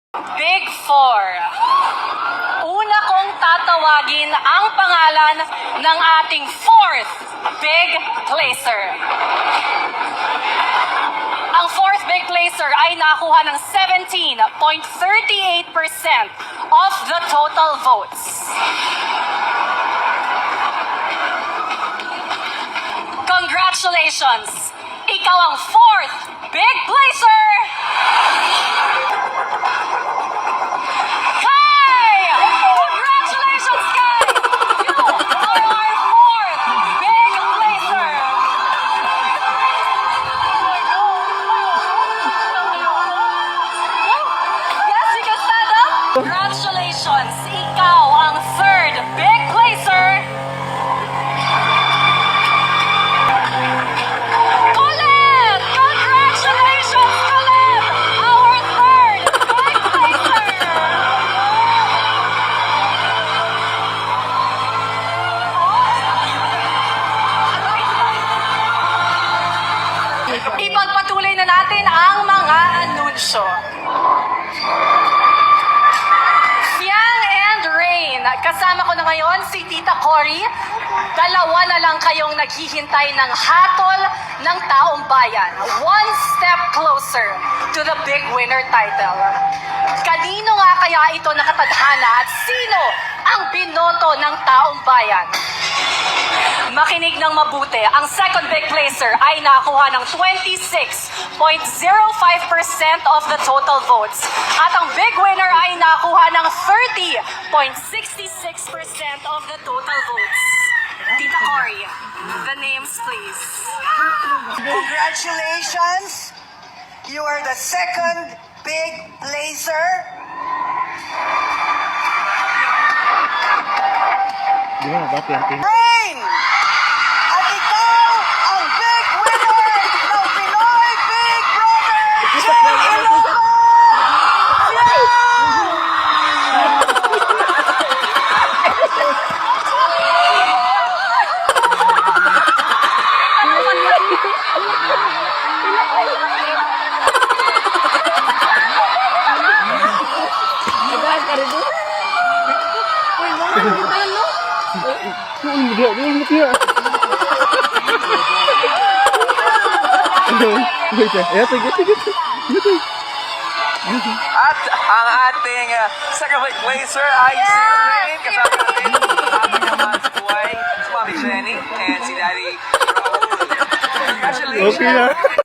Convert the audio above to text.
Big Four. Una kong tatawagin ang pangalan ng ating fourth big placer. Ang fourth big placer ay nakakuha ng 17.38% of the total votes. Congratulations! Ikaw ang fourth big placer! Kai! Congratulations, Kai! You are our fourth big placer! Yes, you can stand up. Congratulations! Ikaw ang third big placer! Colette! Congratulations, Colette! Our third big placer! Ipagpatuloy na natin ang mga anunsyo. Fiang and Rain, kasama ko na ngayon si Tita Cory. Dalawa na lang kayong naghihintay ng hatol ng taong bayan. One step closer to the big winner title. Kanino nga kaya ito nakatadhana at sino ang binoto ng taong bayan? Makinig ng mabuti. Ang second big placer ay nakakuha ng 26.05% of the total votes. At ang big winner ay nakakuha ng 30.66% of the total votes. Tita Cory, the names please. Congratulations! You are the second big placer. Rain! At ikaw ang big winner ng Pinoy Big Brother Jay Ilocos! At ang ating second big placer ay si Rain. Kasama natin naman si Buhay, si Mami Jenny, and si Daddy Raul. Congratulations!